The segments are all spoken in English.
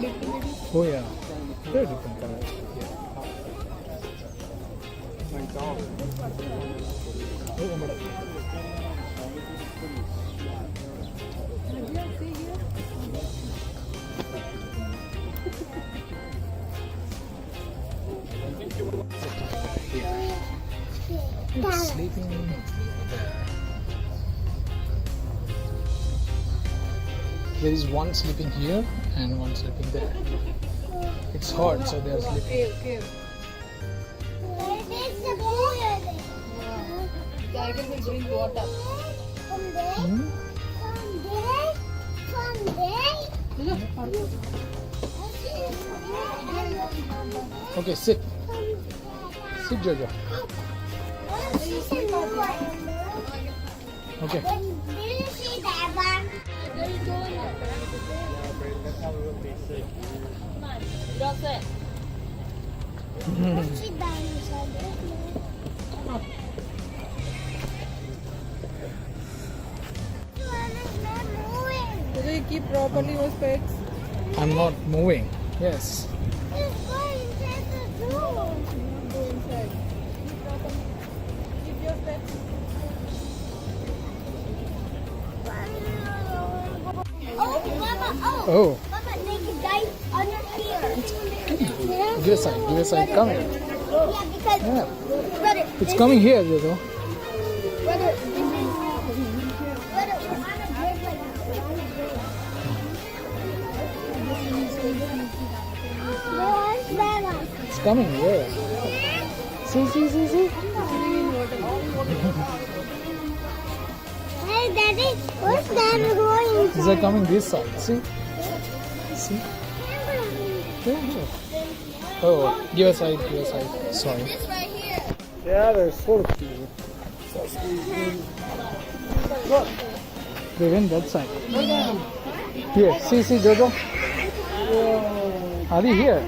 Oh yeah, they're different colors. Yeah. Oh, my God. It's sleeping there. There is one sleeping here and one sleeping there. It's hot, so they are sleeping. Okay. Tiger will drink water. Hmm? Okay, sit. Sit, Jojo. Okay. Did you see that one? Sit down inside it. Do you keep properly your specs? I'm not moving. Yes. Just go inside the zoo. Go inside. Keep properly. Keep your specs. Oh, Mama, Oh. Mama, they can dive under here. Give a sign. Give a sign. Come here. Yeah, because, Yeah. brother, It's coming here, Jojo. brother, we're on a break right now. Where's Mama? It's coming here. See. Hey, Daddy, where's Mama going? These are coming this side. See? Yeah. Oh, give a side. Sorry. This right here. Yeah, they're so cute. Look. They went that side. Here, see, Jojo. Are they here?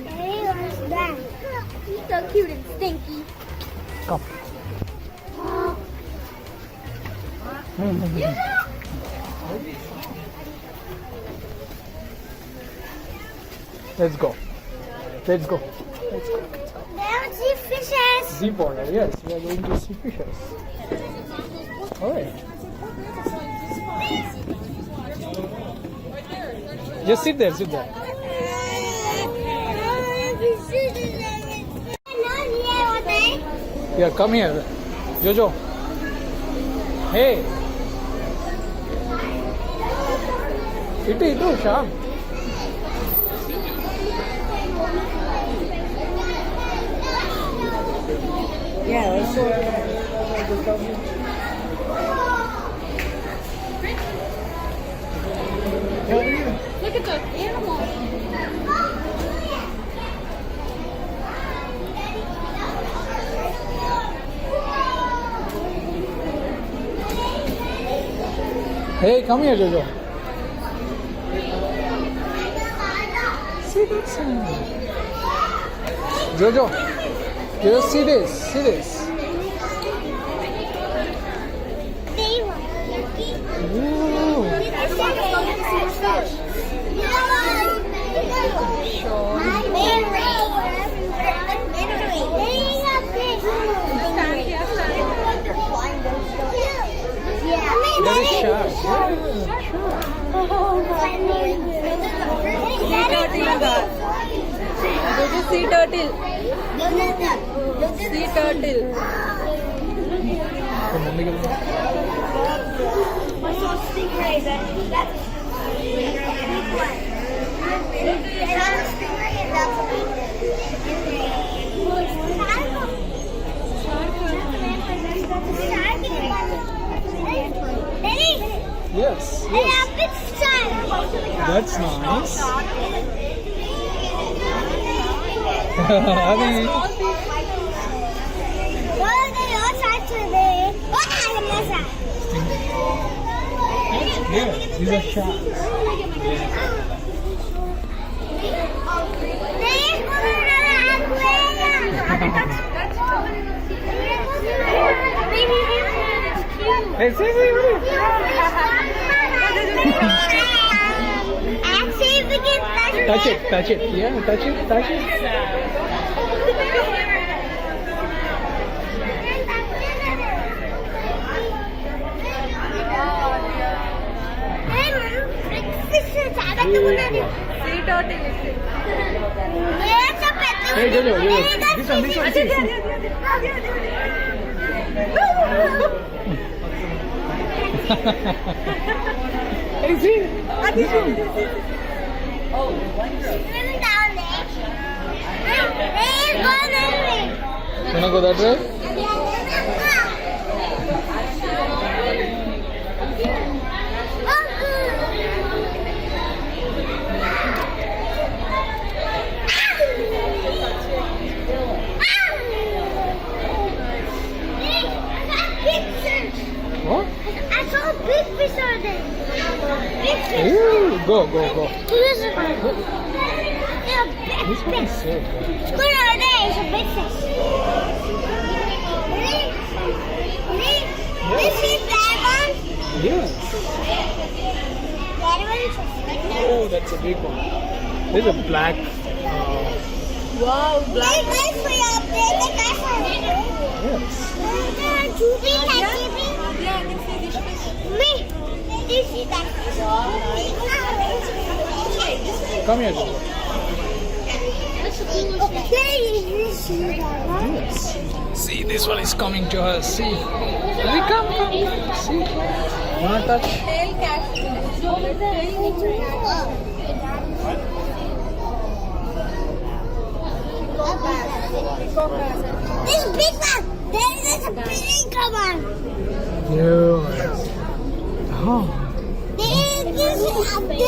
Hey, where's that? He's so cute and stinky. Come. Let's go. Now see fishes. Deep water, yes. We are going to see fishes. Alright. Just sit there. Yeah, come here. Jojo. Hey. Itu, Sham. Yeah, let's show Look at the animal. Hey, come here, Jojo. See that sign. Jojo, just see this. Ooh. That is shark. Sea turtle. Sea turtle. I saw a stingray. That's a big one. It's not a stingray, and that's a big Yes. That's nice. Abby. Yeah, these are sharks. Hey, see, Actually, we can touch it, touch it. Yeah, touch it, touch it. Hey, Mom, breakfast is Sea turtle is it? Hey, Jojo, this one, see, see. Hey, see, this one. Swim down there. Hey, go that way. Wanna go that way? What? I saw a big fish over there. Big fish. Ooh, go. Here's a big This one is fish. so good. Look over there, it's a big fish. This is that one. Yes. That one is Oh, that's a big one. There's a black. Wow, black. Wait for your update. The guy for Yes. Juby, like Yeah, I can see this fish. me. Did you see that fish? Come here, Jojo. Okay, you see that one? Yes. See, this one is coming to us. See. Come. See. Wanna touch? Tail catch. This big one. There is a big one. Yes. Oh. There is a big.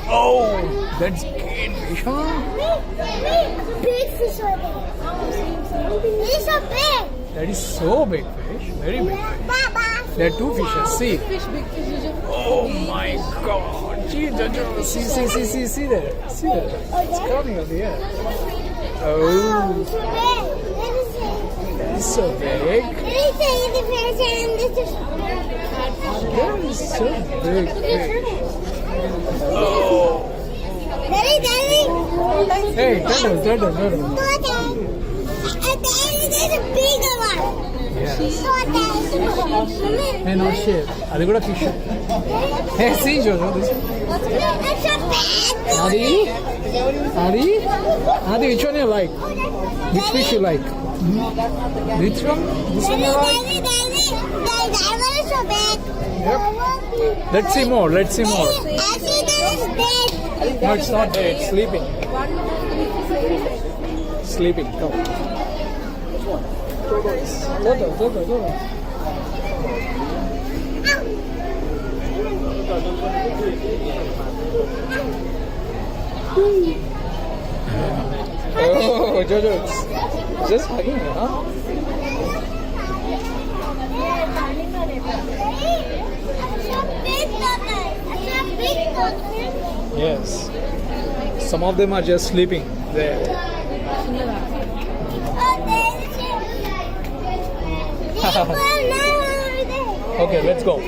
Oh, that's kingfish, huh? Big fish over there. It's so big. That is so big fish. Very big fish. Baba. There are two fishes. See. Big fish. Oh my God. Gee, Jojo. See there. See there. It's coming over here. Oh, So big. it's so big. Let me tell you the fish and this is. That is so big fish. Oh. Daddy. Hey, turtle. And there's a bigger one. Yes. Mommy. Hey, no shit. Are good fish? Hey, see, Jojo. This one. It's a big. Adi, which one you like? Which fish you like? Which one? This one you like? Daddy, that one is so big. Yep. Let's see more. Actually, that is dead. No, it's not dead. It's sleeping. Sleeping. Come. Go. Oh, Jojo, it's just hugging you, huh? Yes. Some of them are just sleeping there. Okay, let's go.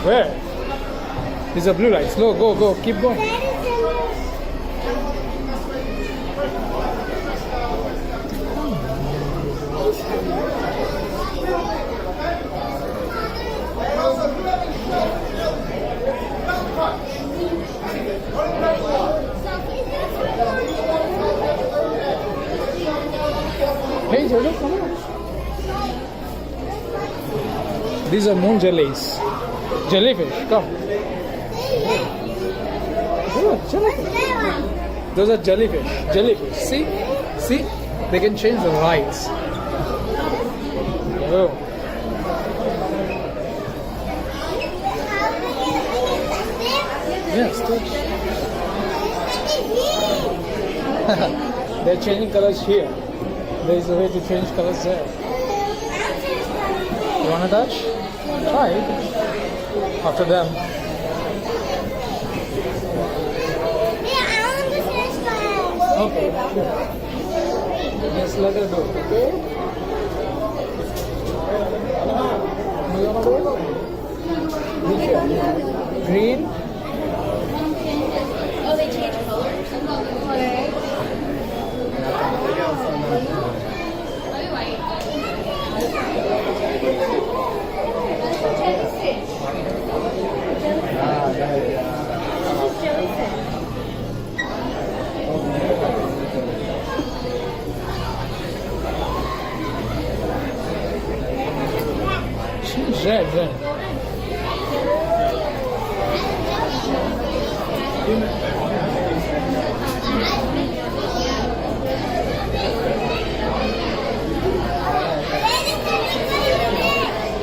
Where? These are blue lights. Go. Keep going. Hey, Jojo, come on. These are moon jellies. Jellyfish, come. Yeah, jellyfish. Those are jellyfish. See? They can change the lights. Oh. Yes, touch. They're changing colors here. There is a way to change colors there. You wanna touch? Try it. After them. Okay, sure. Just let her do, okay? You wanna do it? Which one? Green? Oh, they change colors? Okay. Red.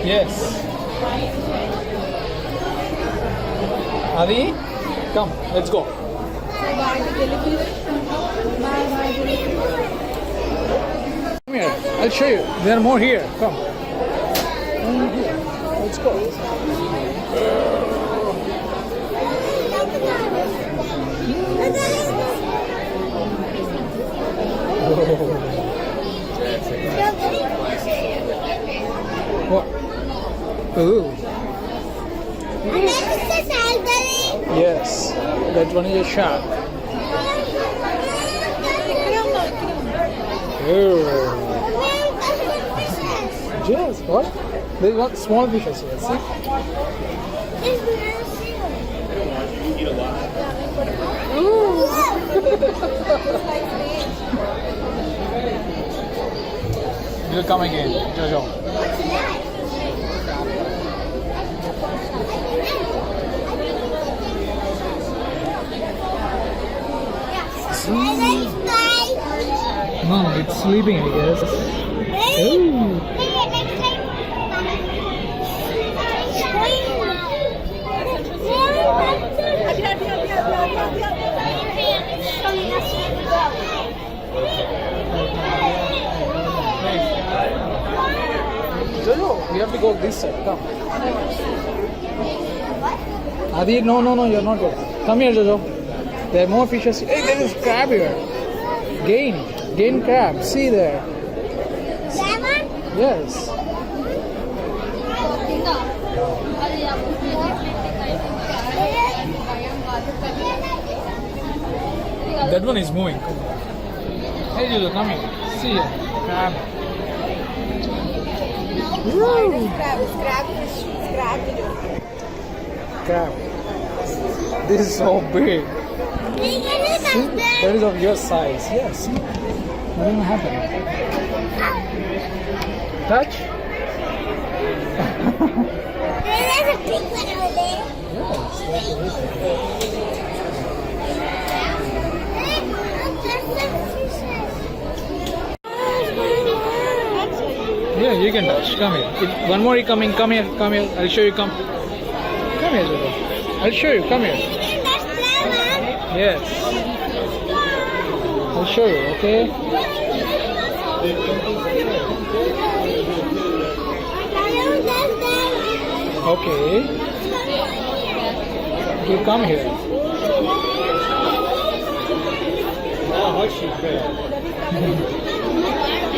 Yes. Adi, come, let's go. Come here, I'll show you. There are more here. Come. Let's go. What? Ooh. Yes, that one is a shark. Ooh. Yes, what? There's one small fishes here, see? Ooh. You'll come again, Jojo. No, it's sleeping, I guess. Ooh. Jojo, we have to go this side. Come. Adi, no, you're not good. Come here, Jojo. There are more fishes. Hey, there is crab here. Gain crab. See there. That one? Yes. That one is moving. Hey, Jojo, come here. See here. Crab. Woo. Crab. This is so big. See? That is of your size. Yes. See? Nothing will happen. Touch? There's a big one over there. Yeah, you can touch. Come here. One more is coming. Come here. I'll show you. Come here, Jojo. I'll show you. Come here. Yes. I'll show you, okay? Okay. You come here.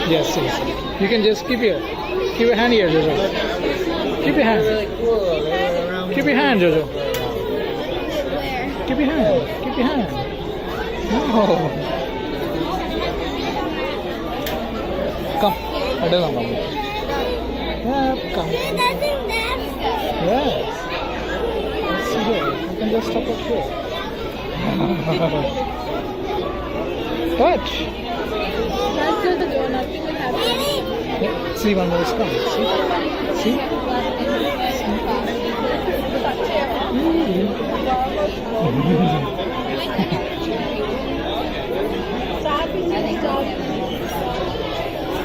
Yes. You can just keep here. Keep your hand here, Jojo. Keep your hand. Keep your hand, Jojo. Keep your hand. No. Come. I don't know. Yeah, come. Yes. Let's see here. You can just stop it here. Touch. Yeah. See, one more is coming. See?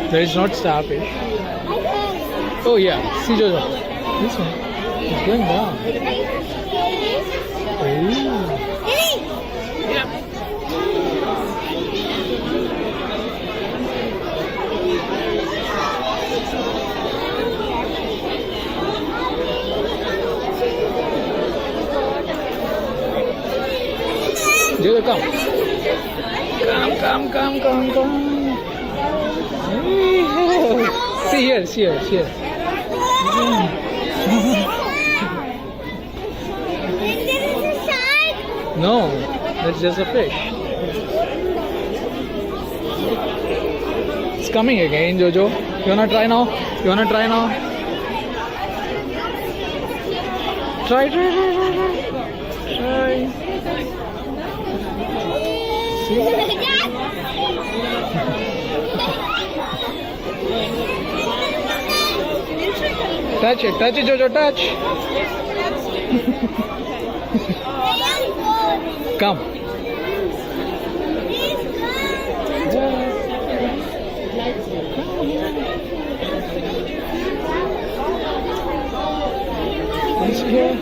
There is not starfish. Oh yeah, see Jojo. This one is going down. Ooh. Yeah. Jojo, come. Come. See here, see here, see here. No, that's just a fish. It's coming again, Jojo. You wanna try now? You wanna try now? Try. See? Touch it, Jojo, touch. Come. He's here.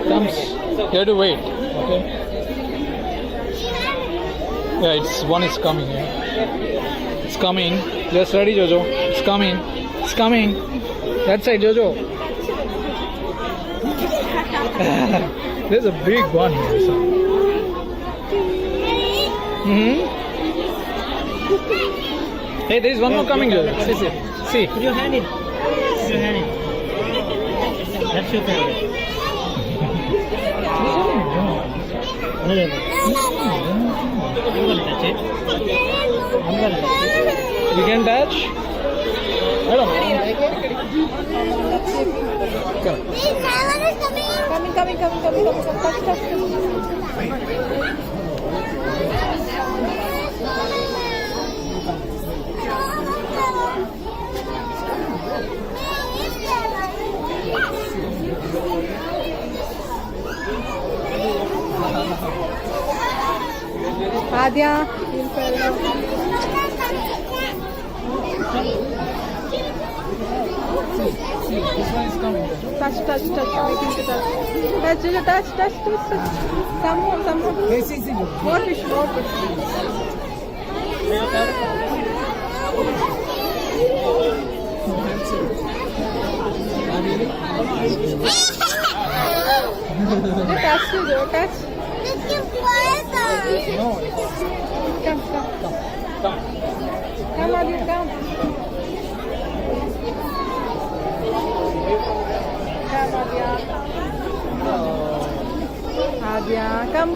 Comes. You have to wait. Okay. Yeah, one is coming here. It's coming. Just ready, Jojo. It's coming. It's coming. That side, Jojo. There's a big one here. So. Hey, there is one more coming, Jojo. See. Put your hand in. That's your favorite. I'm gonna touch it. You can touch? I don't know. Come. Coming. Touch. Adya, See, this one is coming. touch. Making to touch. Touch. Some more. Hey, see. More fish. Touch. No. Come. Come, Adya, come. Come, Adya. Come.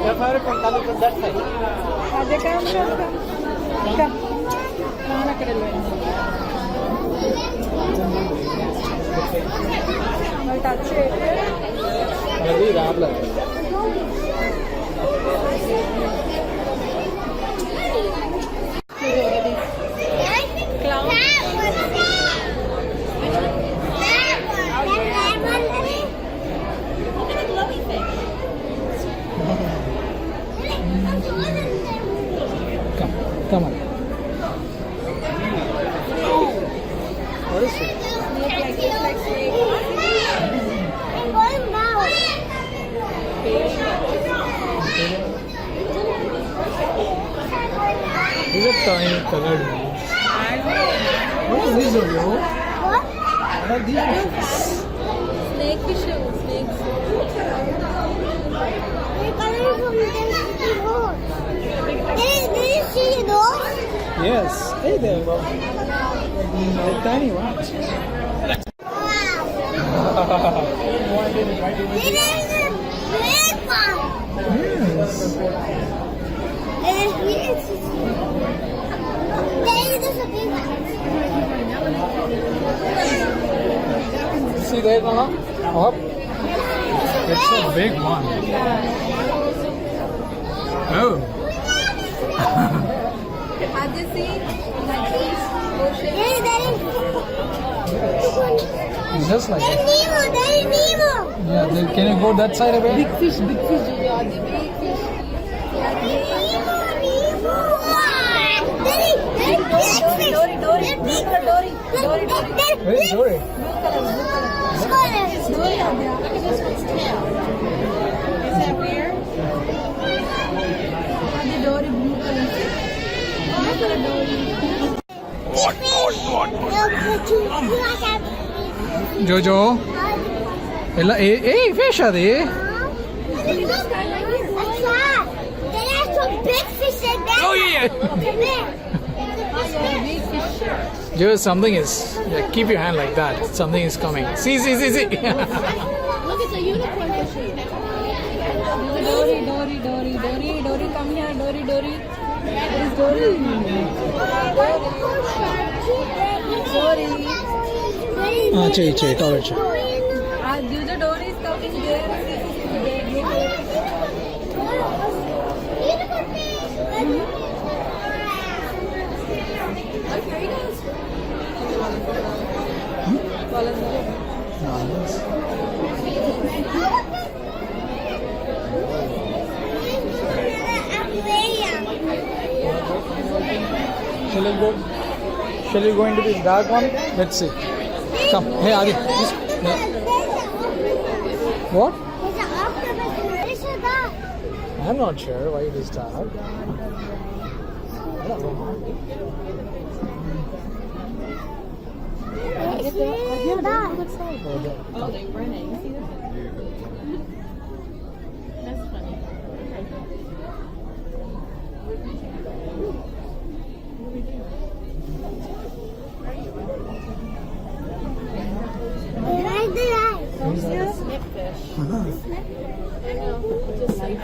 Your favorite one coming from that side. Adya, come. Nana kadallo. I'll touch it. Maybe Rabla. Come on. What is it? Like snake. These are tiny colored ones. What is this, Jojo? What are these fishes? Snake fish. Snakes. Did you see those? Yes. Hey there. They're tiny ones. It is a big one. Yes. It is weird. There is a big one. See there, Mama? Up. It's a big one. Oh. Have you seen like this ocean? It's just like There that. is Nemo. Yeah, can you go that side a bit? Big fish, Jojo. The big fish. Dory. Where's Dory? Dory, Adya. Is that weird? The Dory blue color. Blue color Dory. Jojo. Hey, fish are they? What's that? a big fish like that. Oh yeah. Just something is. Yeah, keep your hand like that. Something is coming. See. Look at the unicorn machine. Dory, come here. Dory. Where is Dory? Che, toilet. The Dory is coming there. Shall we go into this dark one? Let's see. Come. Hey, Adi. What? There's an octopus. What is that? I'm not sure why it is dark. I don't know. It's that. Oh, they're running. See that? That's funny. Right there. Snip fish. I know. Just like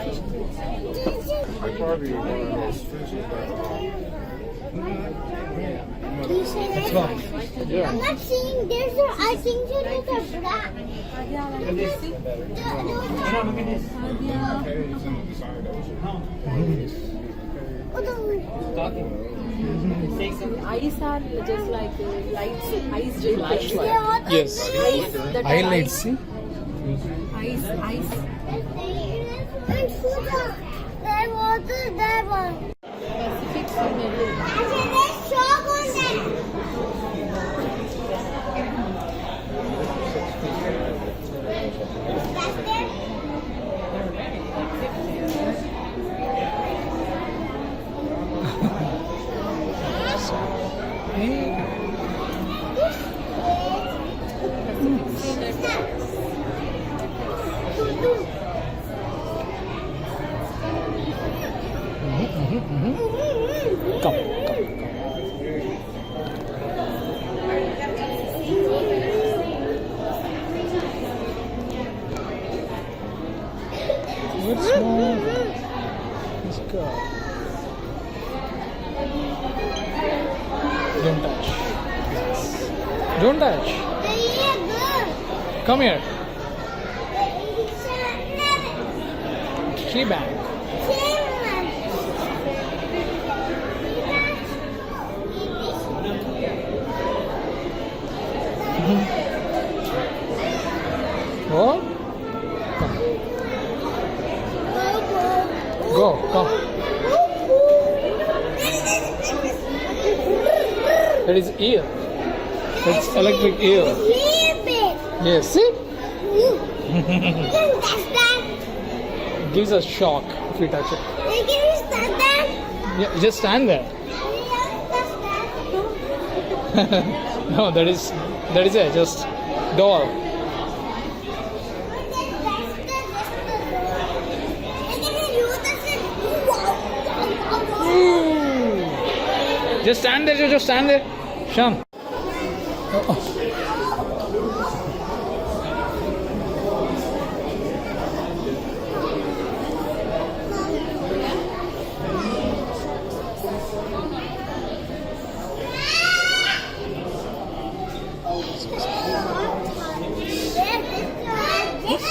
You say that? I'm not seeing. There's a. I think there's a black. Eyes are just like lights. Eyes just flashlight. Yes. Highlights. See? Eyes. And food. There was that one. Pacific swimming. I said there's shark on there. That's there. Come. Let's go. Let's go. Don't touch. Don't touch. Come here. Tree bank. What? Come. Go, come. That is eel. That's electric eel. Yes, see? It gives us shock if we touch it. Yeah, just stand there. No, that is it. Just doll. Just stand there, just stand there. Sham.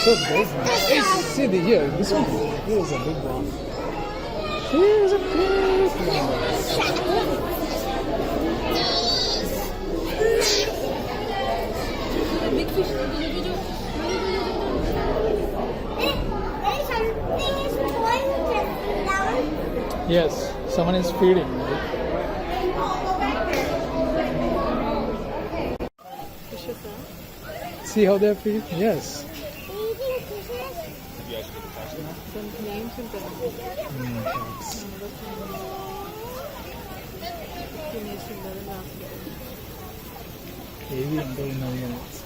So big. Hey, see the here. This one. Here is a big one. Here is a big one. Big fish. Yes, someone is feeding. Fishes, huh? See how they're feeding? Yes. Some names and Heavy under in units.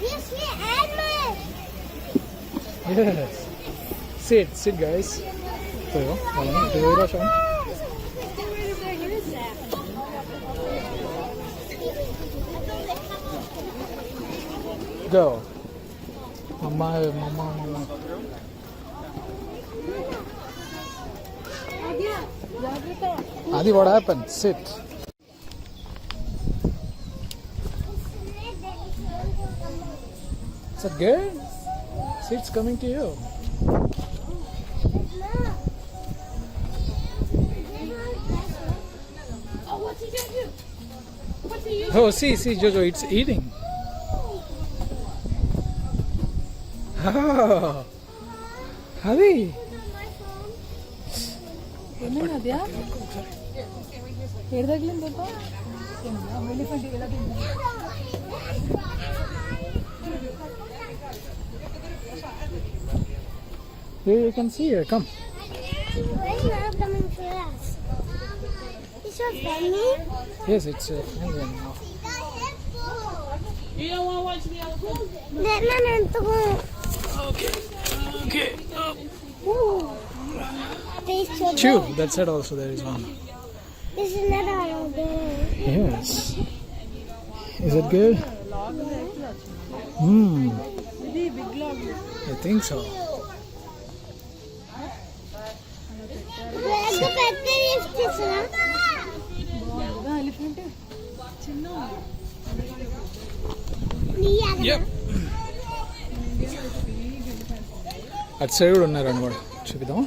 Yes, animals. Yes. Sit, guys. Tuyo, tuyo siya. Go. Mama. Adi, what happened? Sit. Is it good? See, it's coming to you. Oh, what's he gonna do? What's he using? Oh, see, Jojo, it's eating. Oh, Adi. Here you can see her. Come. Why is not coming for us? He's so funny. Yes, it's penguin now. You don't want to watch the elephant? Okay. There's so Chew. big. That side also there is one. There's another one over there. Yes. Is it good? I think so. Let's go back there if this one. Yep. అటు side కూడా ఉన్నారు అనమాట చూపిద్దాం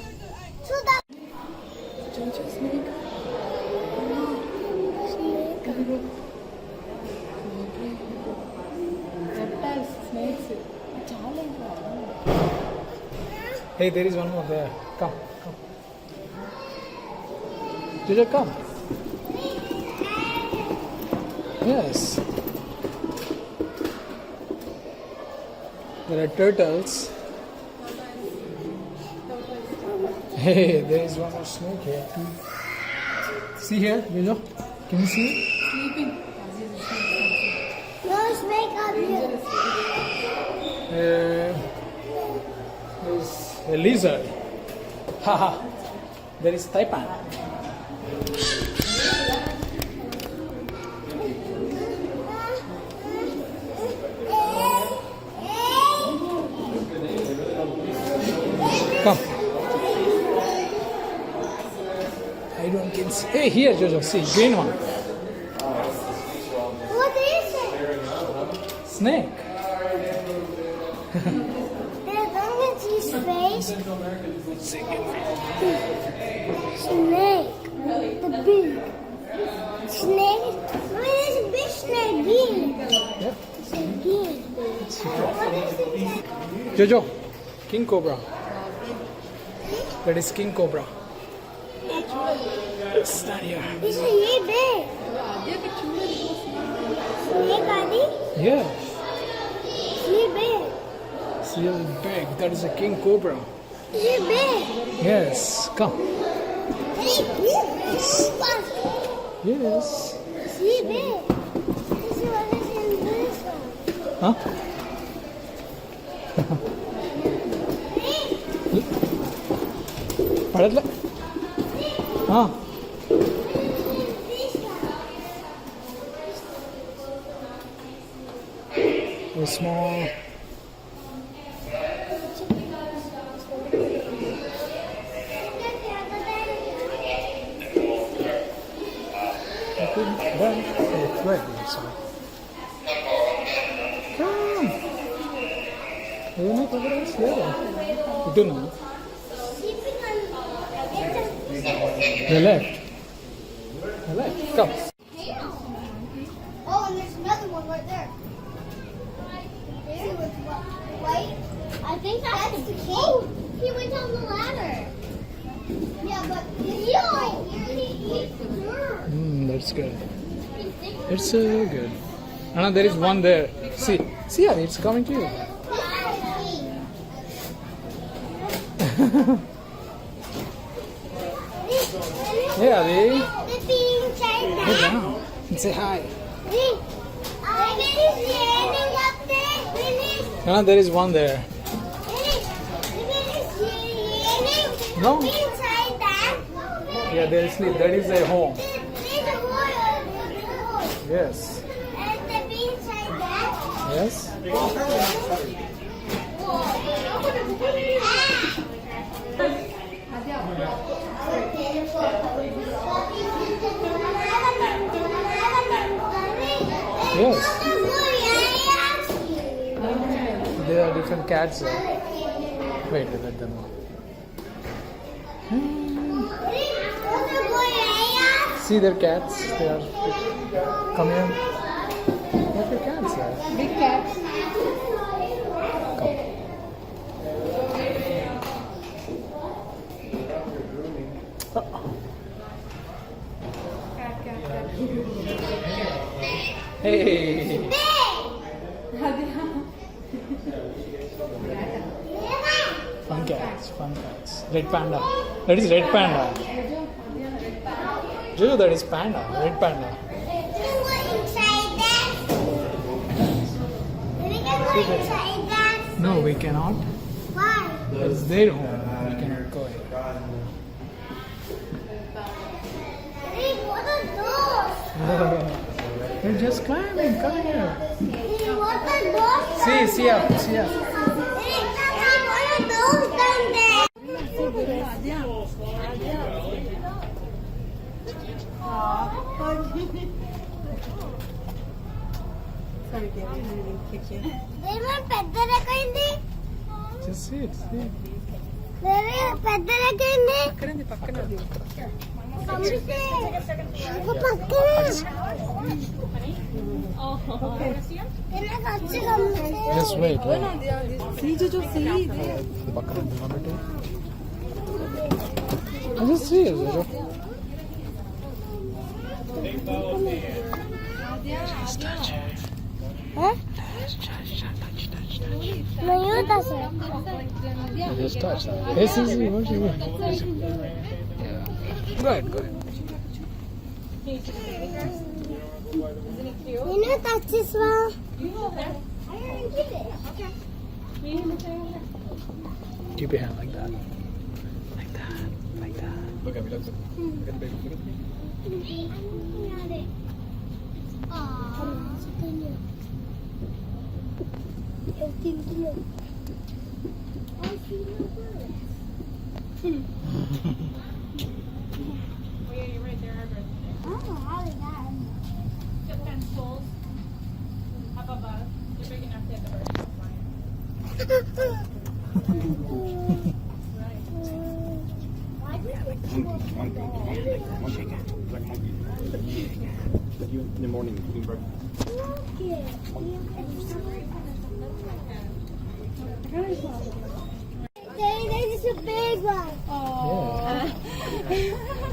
Hey, there is one more there. Come. Jojo, come. Yes. There are turtles. Hey, there is one more snake here. See here, Jojo? Can you see it? No snake up here. There's a lizard. Haha. There is taipan. Come. I don't can see. Hey, here, Jojo. See, green one. What is it? Snake. There's only his face. Snake. The big snake. Where is a big snake? Big. Yep. Big. What is it? Jojo, king cobra. That is king cobra. Stand here. This is really big. Snake, Adi? Yeah. Really big. It's really big. That is a king cobra. Really big. Yes. Come. Hey, Yes. it's really big. This is what is in this one. Huh? పడట్లే small. It's red inside. Come. You make evidence there. You do know. The left. Come. Oh, and there's another one right there. There with white. I think that's the king. Oh, he went down the ladder. Yeah, but That's good. It's good. Anna, there is one there. See, Adi, it's coming to you. Hey, Adi. Get down and say hi. Anna, there is one there. No. Inside that. Yeah, they'll sleep. That is their home. There's a hole. There's a hole. Yes. And the bee inside that. Yes. Yes. There are different cats there. Wait, let them know. See their cats. They are. Come here. Look at cats there. Big cats. Come. Hey. Fun cats. Fun cats. Red panda. That is red panda. Jojo, that is panda. Red panda. No, we cannot. Why? It's their home. We cannot go here. What are those? They're just climbing. Come here. What are those? See up. See up. What are those down there? Sorry, Gary, I didn't kick you. పెద్దరకైంది Just see it. See it. పెద్దరకైంది పక్కనది పక్కనది పంపిస్తే Just wait. Wait. See, Jojo, see. There. పక్కన నిలబెట్టు. Just see it, Jojo. Just touch it. Touch. Just touch that. Hey, see, what you want? Go ahead. touch this one. Keep your hand like that. Like that. Look at me. In the morning, eating breakfast. Daddy, this is a big one.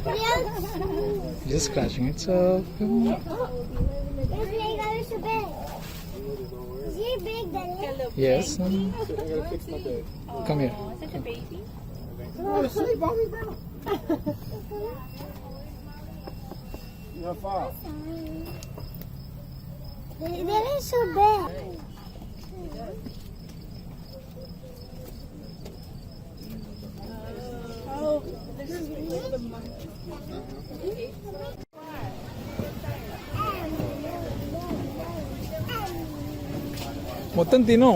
Yeah. Just scratching it. So. This big one is so big. Is he big, Daddy? Yes. Come here. Such a baby. You're far. That is so big. Oh, this is the monkey. మొత్తం తిను.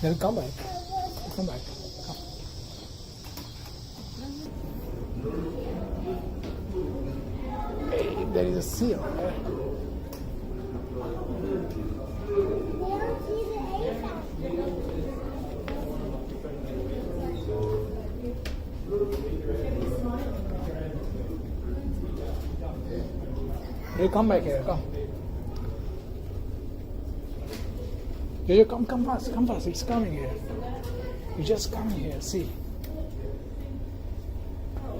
They'll come back. Come. Hey, there is a seal there. Hey, come back here. Come. Yo, come fast. It's coming here. It's just coming here. See.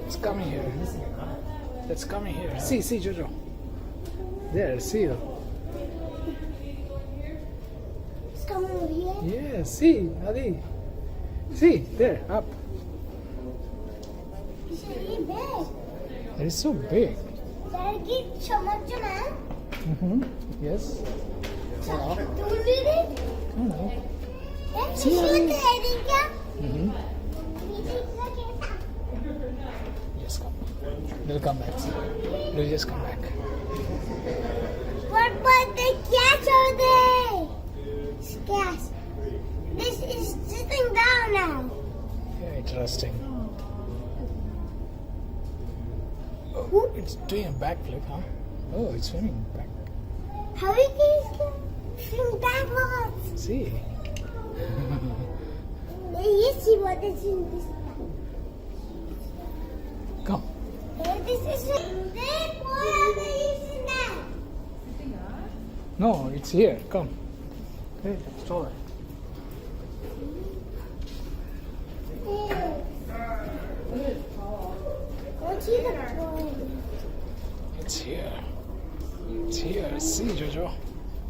It's coming here. It's coming here. See, Jojo. There, see. It's coming over here. Yeah, see, Adi. See, there, up. It's really big. It is so big. Daddy, çamaşır mı? Yes. Yeah. Don't do it. I know. Let's shoot the heading. Just come. They'll come back. They'll just come back. What about the cats over there? Cats. This is sitting down now. Yeah, interesting. Oh, it's doing a backflip, huh? Oh, it's swimming back. How are you swim backwards? See? You see what is in this one? Come. This is there. What is in that? No, it's here. Come. Okay, it's all right. Go see the boy. It's here. It's here. See, Jojo.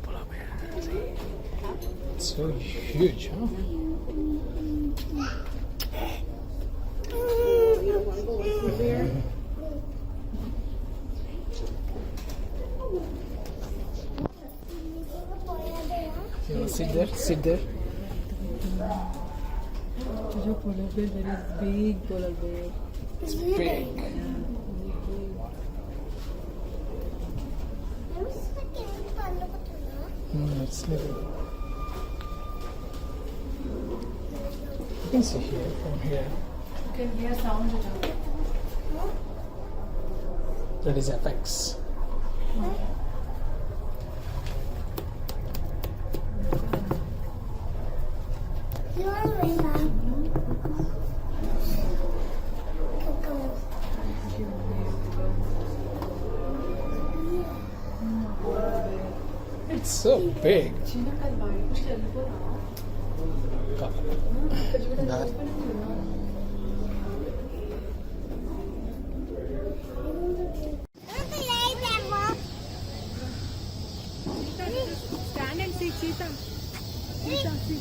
Pull up here. See? It's so huge, huh? You want to sit there? Sit there. Jojo, polar bear, there is big polar bear. It's big. It's little. You can see here from here. You can hear sound, Jojo. That is FX. You want to wake up? It's so big. Come. That. Stand and see cheetah. Cheetah, see.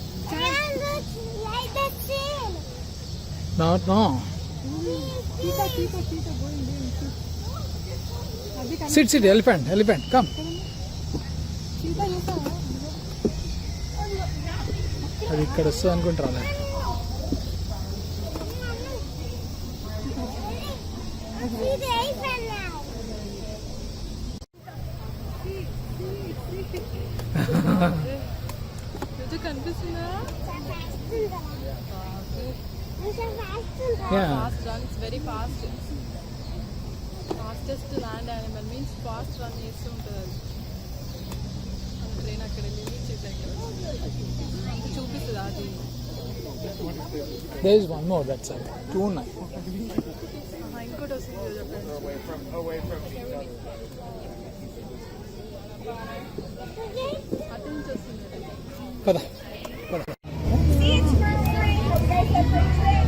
Like the train. No. Cheetah, going there. Sit. Elephant. Come. Cheetah, you saw. అది ఇక్కడ వస్తుంది అనుకుంటారా See the elephant now. Jojo కనిపిస్తుందా? Yeah. Fast run, it's very fast. Fastest land animal means fast run చేస్తూ ఉంటుంది అది. Train అక్కడ వెళ్ళి చేసాక చూపిస్తుంది అది. There is one more that side. 2-9. ఇంకోటి వస్తుంది అటు నుంచి వస్తుంది. పద. See, it's not train. There's a train.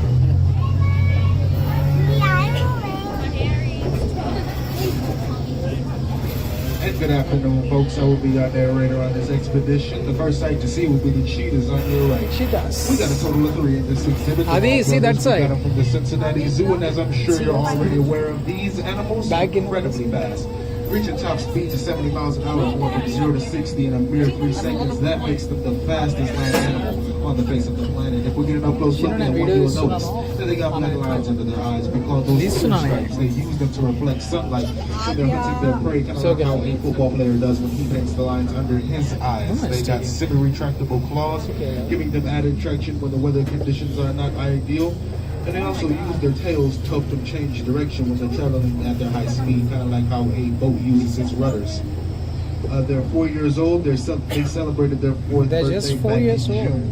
And good afternoon, folks. I will be your narrator on this expedition. The first sight to see will be the cheetahs on your right. Cheetahs. We got a total of 3 in this exhibit. Adi, see that We side. got them from the Cincinnati Zoo, and as I'm sure you're already aware of, these animals Back in- incredibly fast. Reaching top speeds of 70 miles an hour, going from 0 to 60 in a mere 3 seconds. That makes them the fastest land animal on the face of the planet. If we get an up close look at one, you'll notice that they got black lines under their eyes. We call those This blue one, stripes. They use them to reflect sunlight when they're hunting their prey, kind of So like how good. a football player does when he paints the lines under his eyes. Oh, They got it's semi-retractable claws, Okay. giving them added traction when the weather conditions are not ideal. And they also use their tails to help them change direction when they're traveling at their high speed, kind of like how a boat uses its rudders. They're 4 years old. They celebrated their 4th They're birthday just 4 back years in old. June.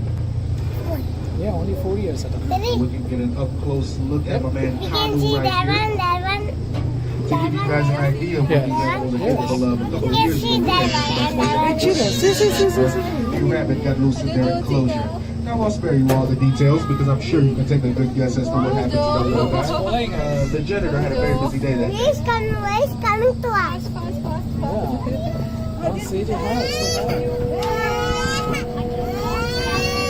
Yeah, only 4 years at a So we can get an up-close look at my man You can Kanu see right that here. one, that one. To give you guys an idea of what Yeah. these animals are capable of. A couple You of years can see ago, that one and that one. cheetahs. See. a rabbit got loose in their enclosure. Now I'll spare you all the details because I'm sure you can take a good guess as to what happened to that little guy. The janitor had a very busy day that day. He's coming to us. Yeah. See the house.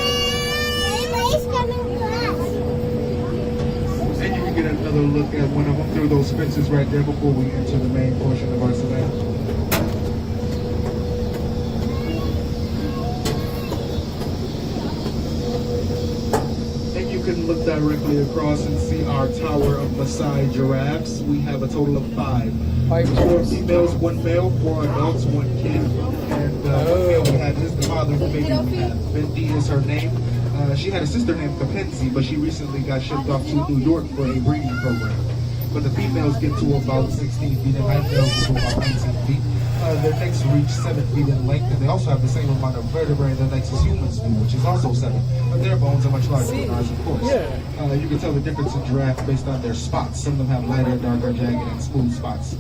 He's coming to us. And you can get another another look at one of them through those fences right there before we enter the main portion of our savannah. And you can look directly across and see our tower of Maasai giraffes. We have a total of 5. 5 4 chairs. females, 1 male, 4 adults, 1 kid. And one male we have is the father of the baby we have. Bendy is her name. She had a sister named Kapensi, but she recently got shipped off to New York for a breeding program. But the females get to about 16 feet in height, males get to about 19 feet. Their necks reach 7 feet in length, and they also have the same amount of vertebrae in their necks as humans do, which is also 7. But their bones are much larger than ours, of course. Yeah. You can tell the difference in giraffes based on their spots. Some of them have lighter, darker, jagged, and smooth spots.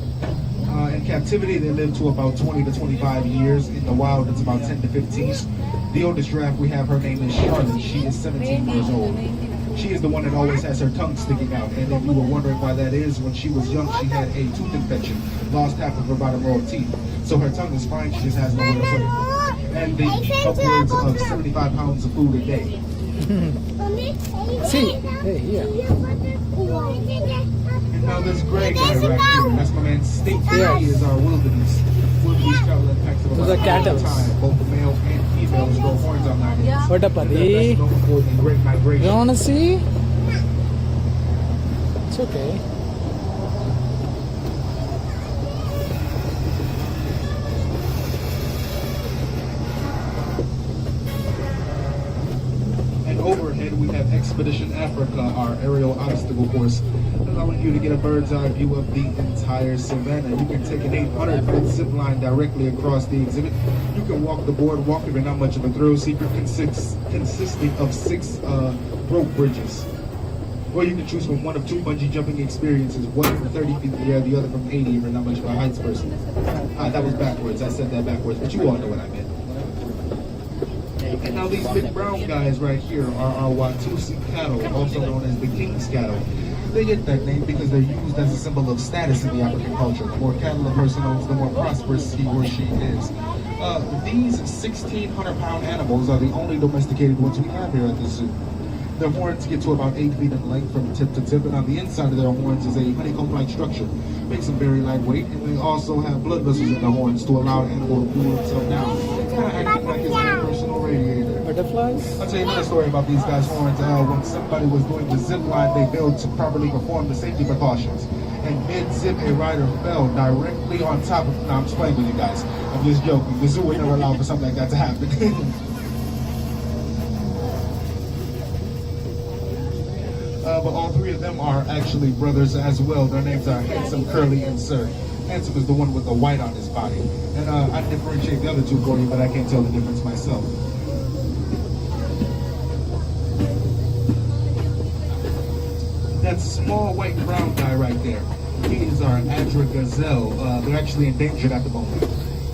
In captivity, they live to about 20 to 25 years. In the wild, it's about 10 to 15. The oldest giraffe we have, her name is Charlotte. She is 17 years old. She is the one that always has her tongue sticking out. And if you were wondering why that is, when she was young, she had a tooth infection, lost half of her bottom row of teeth. So her tongue is fine, she just has nowhere to put it. And they eat upwards of 75 pounds of food a day. See, hey, here. And now this gray guy right here, that's my man Stinky. Yes. He is our wildebeest. Wildebeest travel in packs of Those about are cattle. 100 times. Both the males and females grow horns on their heads. What up, And buddy? they're best known for the great You migration. wanna see? It's okay. And overhead we have Expedition Africa, our aerial obstacle course, allowing you to get a bird's eye view of the entire savannah. You can take an 800-foot zip line directly across the exhibit. You can walk the boardwalk if you're not much of a thrill seeker, consisting of 6 rope bridges. Or you can choose from one of 2 bungee jumping experiences, one from 30 feet in the air, the other from 80 if you're not much of a heights person. That was backwards. I said that backwards, but you all know what I meant. And now these big brown guys right here are our Watusi cattle, also known as the King's cattle. They get that name because they're used as a symbol of status in the African culture. The more cattle a person owns, the more prosperous he or she is. These 1,600-pound animals are the only domesticated ones we have here at the zoo. Their horns get to about 8 feet in length from tip to tip, and on the inside of their horns is a honeycomb-like structure. Makes them very lightweight, and they also have blood vessels in their horns to allow an animal to cool himself down, kind of acting like his own personal radiator. Butterflies? I'll tell you another story about these guys' horns. When somebody was doing the zip line, they failed to properly perform the safety precautions. And mid-zip, a rider fell directly on top of... No, I'm just playing with you guys. I'm just joking. The zoo would never allow for something like that to happen. But all 3 of them are actually brothers as well. Their names are Handsome, Curly, and Sir. Handsome is the one with the white on his body. And I differentiate the other 2 for you, but I can't tell the difference myself. That small white and brown guy right there, he is our Adra gazelle. They're actually endangered at the moment.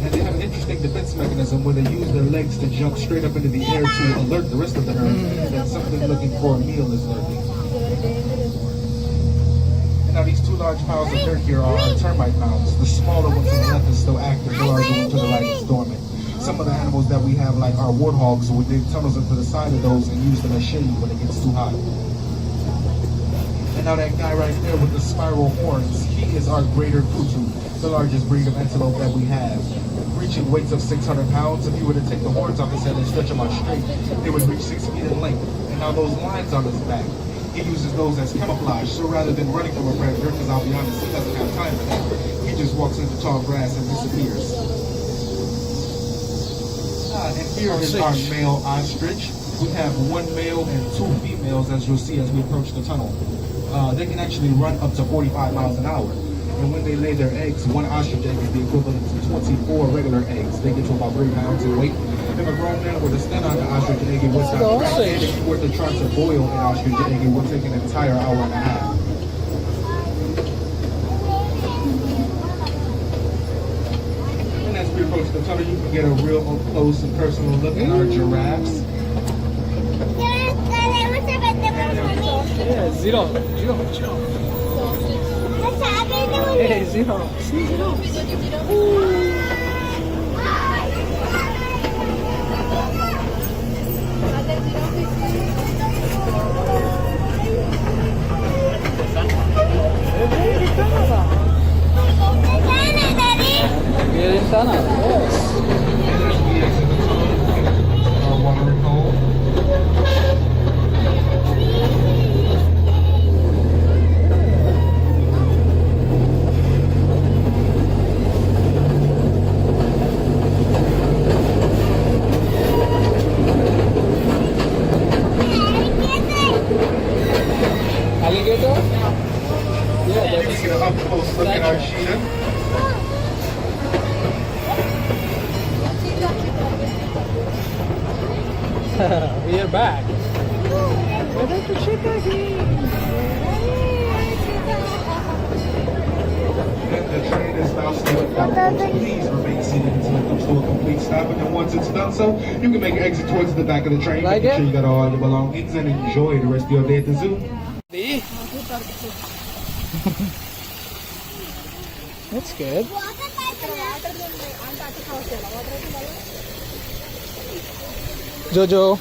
And they have an interesting defense mechanism where they use their legs to jump straight up into the air to alert the rest of the herd that something looking for a meal is lurking. And now these 2 large piles of dirt here are our termite mounds. The smaller one to the left is still active, the larger one to the right is dormant. Some of the animals that we have, like our warthogs, would dig tunnels into the side of those and use them as shade when it gets too hot. And now that guy right there with the spiral horns, he is our greater kutu, the largest breed of antelope that we have. Reaching weights of 600 pounds, if you were to take the horns off his head and stretch them out straight, they would reach 6 feet in length. And now those lines on his back, he uses those as camouflage. So rather than running from a predator, because I'll be honest, he doesn't have time for that, he just walks into tall grass and disappears. And here is our male ostrich. We have 1 male and 2 females, as you'll see as we approach the tunnel. They can actually run up to 45 miles an hour. And when they lay their eggs, 1 ostrich egg is the equivalent to 24 regular eggs. They get to about 3 pounds in weight. If a grown man were to stand on the ostrich egg, it would not crack. And if you were to try to boil an ostrich egg, it would take an entire hour and a half. And as we approach the tunnel, you can get a real up close and personal look at our giraffes. Yeah, zero. Hey, zero. See, zero. Rashida. We are back. And the train is now slowing down. Please remain seated until it comes to a complete stop. And then once it's done so, you can make an exit towards the back of the train. Like Make it? sure you got all your belongings and enjoy the rest of your day at the zoo. That's good. Jojo.